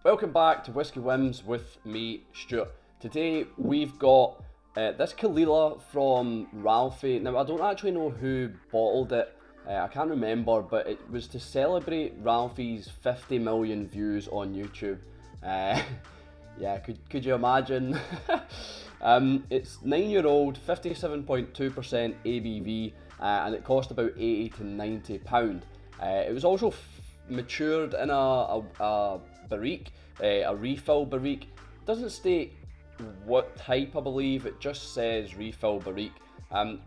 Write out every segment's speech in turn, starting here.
Welcome back to Whisky Whims with me, Stuart. Today we've got this Caol Ila from Ralfy. Now I don't actually know who bottled it, I can't remember, but it was to celebrate Ralfy's 50 million views on YouTube. Yeah, could you imagine? It's 9-year-old, 57.2% ABV, and it cost about £80 to £90. It was also matured in a barrique, a refill barrique. Doesn't state what type, I believe, it just says refill barrique.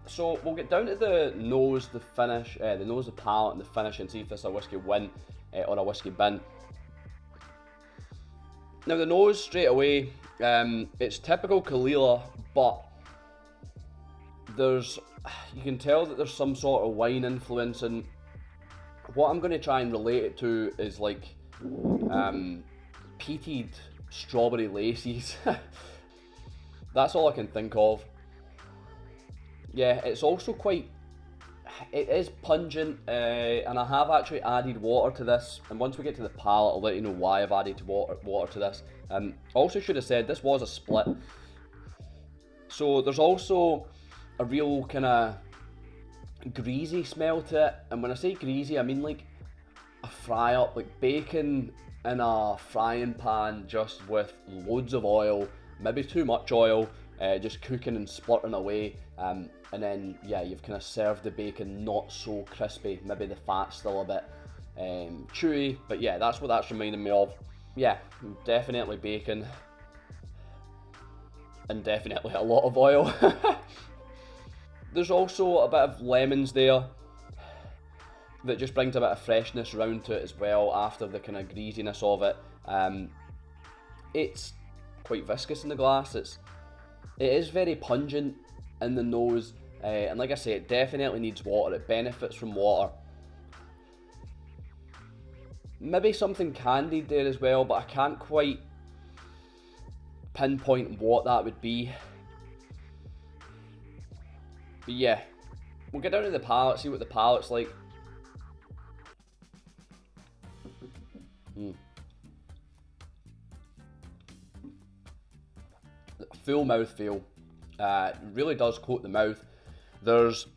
So we'll get down to the nose, the finish, the nose, the palate, and the finish, and see if this is a Whisky Win or a Whisky Bin. Now the nose, straight away, it's typical Caol Ila, but you can tell that there's some sort of wine influence, and what I'm going to try and relate it to is like peated strawberry laces. That's all I can think of. Yeah, it's also it is pungent, and I have actually added water to this, and once we get to the palate I'll let you know why I've added water to this. Also should have said this was a split, so there's also a real kind of greasy smell to it, and when I say greasy I mean like a fry up, like bacon in a frying pan just with loads of oil, maybe too much oil, just cooking and splurting away, and then yeah, you've kind of served the bacon not so crispy, maybe the fat's still a bit chewy, but yeah, that's what that's reminding me of. Yeah, definitely bacon and definitely a lot of oil. There's also a bit of lemons there that just brings a bit of freshness around to it as well after the kind of greasiness of it. It's quite viscous in the glass. It is very pungent in the nose, and like I say, it definitely needs water. It benefits from water. Maybe something candied there as well, but I can't quite pinpoint what that would be. But yeah, we'll get down to the palate, see what the palate's like. Full mouthfeel, really does coat the mouth. There's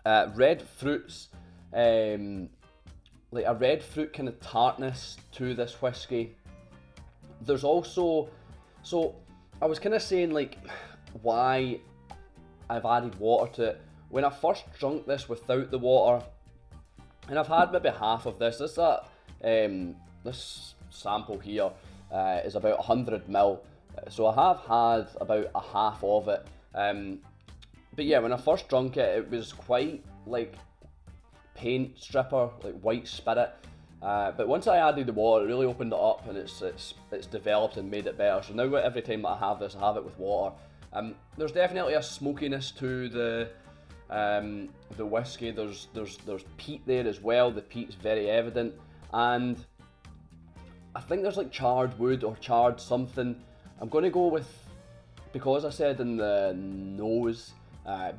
red fruits, like a red fruit kind of tartness to this whiskey. There's also, so I was kind of saying like why I've added water to it. When I first drunk this without the water, and I've had maybe half of this, this sample here is about 100 ml. So I have had about a half of it, but yeah, when I first drunk it, it was quite like paint stripper, like white spirit, but once I added the water, it really opened it up, and it's developed and made it better. So now every time that I have this, I have it with water. There's definitely a smokiness to the whiskey. There's peat there as well. The peat's very evident, and I think there's like charred wood or charred something. I'm going to go with, because I said in the nose,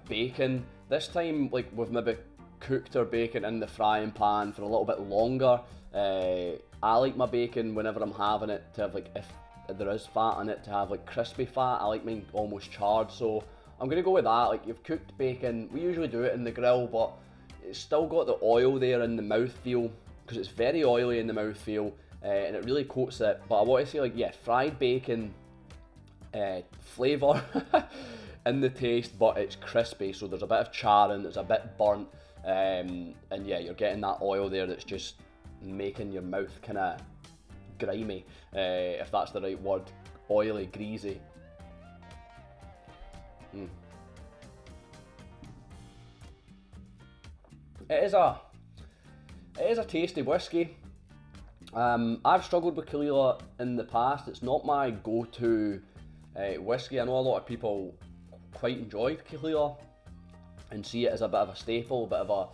bacon. This time, like, we've maybe cooked our bacon in the frying pan for a little bit longer. I like my bacon whenever I'm having it to have, like, if there is fat in it, to have like crispy fat. I like mine almost charred, so I'm going to go with that. Like, you've cooked bacon, we usually do it in the grill, but it's still got the oil there in the mouthfeel, because it's very oily in the mouthfeel, and it really coats it. But I want to say, like, yeah, fried bacon flavour in the taste, but it's crispy, so there's a bit of charring, it's a bit burnt, and yeah, you're getting that oil there that's just making your mouth kind of grimy, if that's the right word. Oily, greasy. It is a tasty whiskey. I've struggled with Caol Ila in the past. It's not my go-to whiskey. I know a lot of people quite enjoy Caol Ila and see it as a bit of a staple, a bit of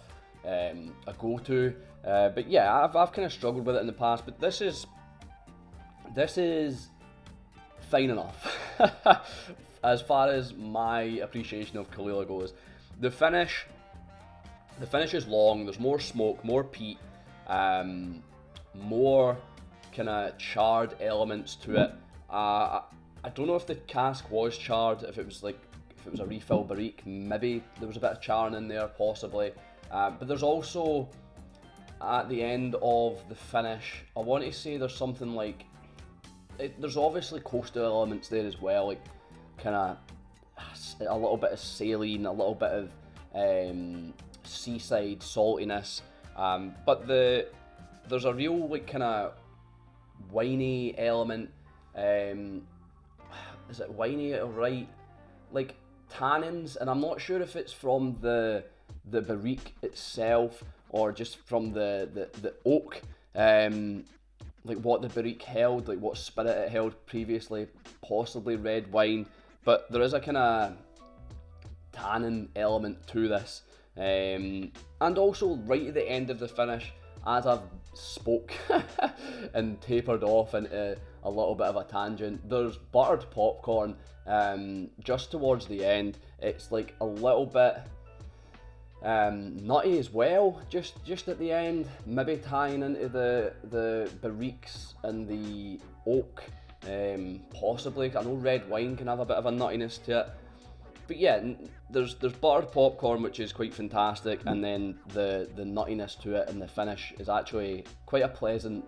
a go-to. But yeah, I've kind of struggled with it in the past. But this is fine enough as far as my appreciation of Caol Ila goes. The finish is long. There's more smoke, more peat, more kind of charred elements to it. I don't know if the cask was charred, if it was a refill barrique, maybe there was a bit of charring in there, possibly. But there's also, at the end of the finish, I want to say there's something like, there's obviously coastal elements there as well, like kind of a little bit of saline, a little bit of seaside saltiness, but there's a real like kind of winey element. Is it winey or right? Like tannins, and I'm not sure if it's from the barrique itself or just from the oak, like what the barrique held, like what spirit it held previously, possibly red wine, but there is a kind of tannin element to this, and also right at the end of the finish, as I've spoke and tapered off into a little bit of a tangent, there's buttered popcorn just towards the end. It's like a little bit nutty as well, just at the end, maybe tying into the barriques and the oak, possibly. I know red wine can have a bit of a nuttiness to it, but yeah, there's buttered popcorn, which is quite fantastic, and then the nuttiness to it and the finish is actually quite a pleasant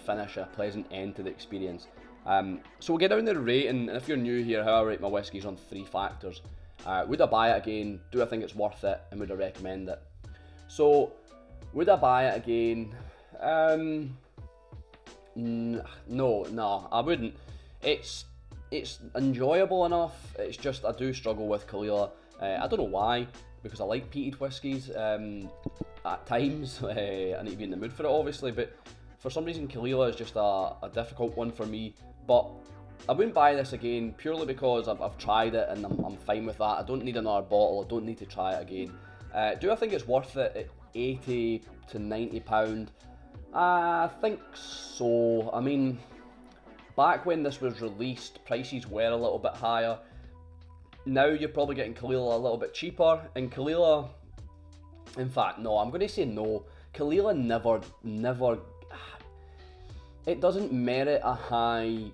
finish, a pleasant end to the experience. So we'll get down the rating, and if you're new here, how I rate my whiskies on 3 factors. Would I buy it again? Do I think it's worth it? And would I recommend it? So, would I buy it again? No, I wouldn't. It's enjoyable enough. It's just I do struggle with Caol Ila. I don't know why, because I like peated whiskies at times. I need to be in the mood for it, obviously, but for some reason Caol Ila is just a difficult one for me. But I wouldn't buy this again purely because I've tried it and I'm fine with that. I don't need another bottle. I don't need to try it again. Do I think it's worth it at £80 to £90? I think so. I mean, back when this was released, prices were a little bit higher. Now you're probably getting Caol Ila a little bit cheaper, and Caol Ila, in fact, no, I'm going to say no. Caol Ila never, it doesn't merit a high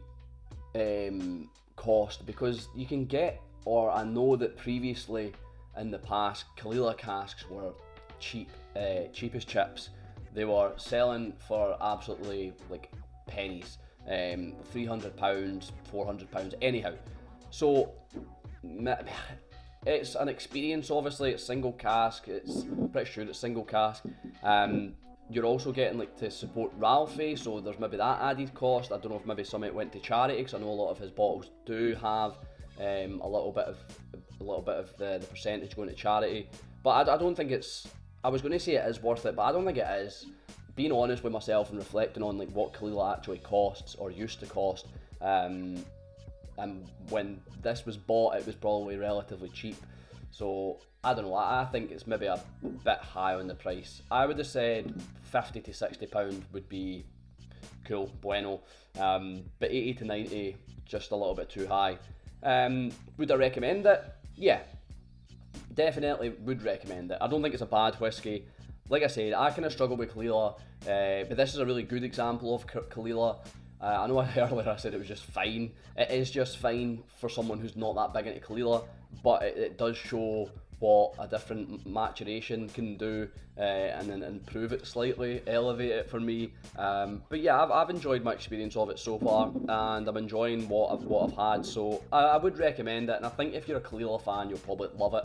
cost, because you can get, or I know that previously in the past, Caol Ila casks were cheap as chips. They were selling for absolutely like pennies, £300, £400, anyhow. So it's an experience. Obviously, it's single cask. It's pretty sure it's single cask. You're also getting like to support Ralfy, so there's maybe that added cost. I don't know if maybe some of it went to charity, because I know a lot of his bottles do have a little bit of the percentage going to charity. But I don't think it's. I was going to say it is worth it, but I don't think it is. Being honest with myself and reflecting on like what Caol Ila actually costs or used to cost, and when this was bought, it was probably relatively cheap. So I don't know. I think it's maybe a bit high on the price. I would have said £50 to £60 would be cool, bueno. But 80 to 90, just a little bit too high. Would I recommend it? Yeah, definitely would recommend it. I don't think it's a bad whiskey. Like I said, I kind of struggle with Caol Ila, but this is a really good example of Caol Ila. I know earlier I said it was just fine. It is just fine for someone who's not that big into Caol Ila, but it does show what a different maturation can do, and then improve it slightly, elevate it for me. But yeah, I've enjoyed my experience of it so far, and I'm enjoying what I've had. So I would recommend it, and I think if you're a Caol Ila fan, you'll probably love it.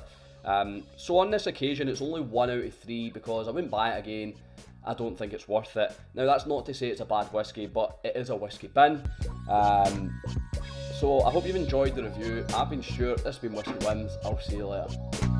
So on this occasion, it's only 1 out of 3 because I wouldn't buy it again. I don't think it's worth it. Now, that's not to say it's a bad whiskey, but it is a whiskey bin. So I hope you've enjoyed the review. I've been Stuart, this has been Whisky Wins. I'll see you later.